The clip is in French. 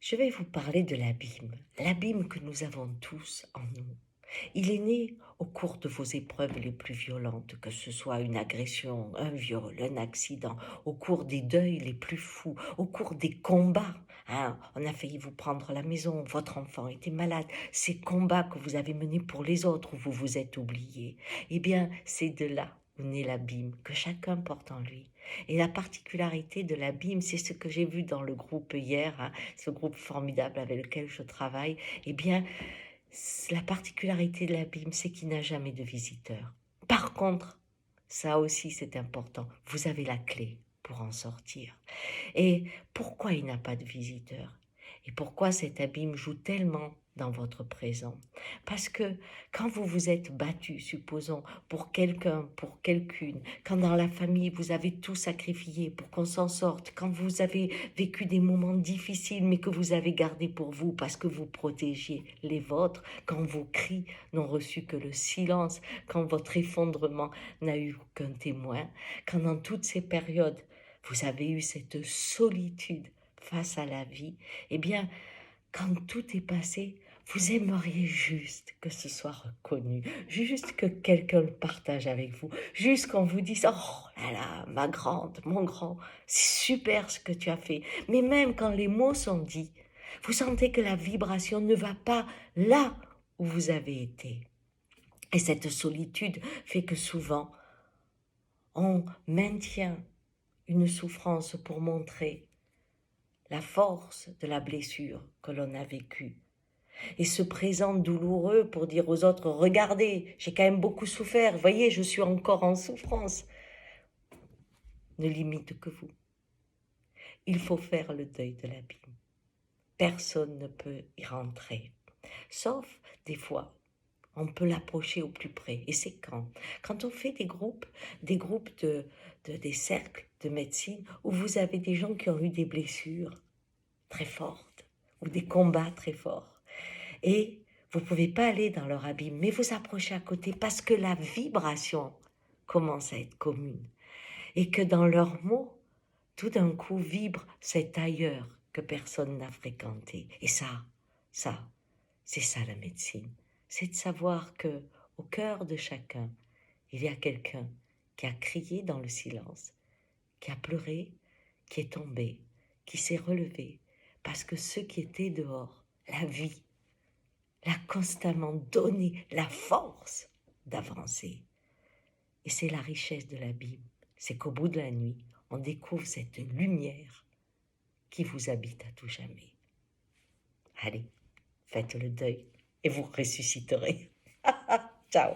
Je vais vous parler de l'abîme que nous avons tous en nous. Il est né au cours de vos épreuves les plus violentes, que ce soit une agression, un viol, un accident, au cours des deuils les plus fous, au cours des combats. Hein, on a failli vous prendre la maison, votre enfant était malade, ces combats que vous avez menés pour les autres où vous vous êtes oublié. Eh bien, c'est de là où naît l'abîme que chacun porte en lui. Et la particularité de l'abîme, c'est ce que j'ai vu dans le groupe hier, hein, ce groupe formidable avec lequel je travaille, eh bien, la particularité de l'abîme, c'est qu'il n'a jamais de visiteurs. Par contre, ça aussi c'est important, vous avez la clé pour en sortir. Et pourquoi il n'a pas de visiteurs? Et pourquoi cet abîme joue tellement dans votre présent? Parce que quand vous vous êtes battu, supposons, pour quelqu'un, pour quelqu'une, quand dans la famille vous avez tout sacrifié pour qu'on s'en sorte, quand vous avez vécu des moments difficiles mais que vous avez gardé pour vous parce que vous protégiez les vôtres, quand vos cris n'ont reçu que le silence, quand votre effondrement n'a eu qu'un témoin, quand dans toutes ces périodes vous avez eu cette solitude face à la vie, eh bien, quand tout est passé, vous aimeriez juste que ce soit reconnu, juste que quelqu'un le partage avec vous, juste qu'on vous dise «Oh là là, ma grande, mon grand, c'est super ce que tu as fait». Mais même quand les mots sont dits, vous sentez que la vibration ne va pas là où vous avez été. Et cette solitude fait que souvent, on maintient une souffrance pour montrer la force de la blessure que l'on a vécue et ce présent douloureux pour dire aux autres regardez, j'ai quand même beaucoup souffert, voyez, je suis encore en souffrance, ne limite que vous. Il faut faire le deuil de l'abîme. Personne ne peut y rentrer, sauf des fois. On peut l'approcher au plus près. Et c'est quand on fait des groupes des cercles de médecine où vous avez des gens qui ont eu des blessures très fortes ou des combats très forts. Et vous ne pouvez pas aller dans leur abîme, mais vous approchez à côté parce que la vibration commence à être commune. Et que dans leurs mots, tout d'un coup vibre cet ailleurs que personne n'a fréquenté. Et ça, c'est ça la médecine. C'est de savoir que au cœur de chacun, il y a quelqu'un qui a crié dans le silence, qui a pleuré, qui est tombé, qui s'est relevé, parce que ce qui était dehors, la vie, l'a constamment donné la force d'avancer. Et c'est la richesse de l'abîme, c'est qu'au bout de la nuit, on découvre cette lumière qui vous habite à tout jamais. Allez, faites le deuil et vous ressusciterez. Ciao.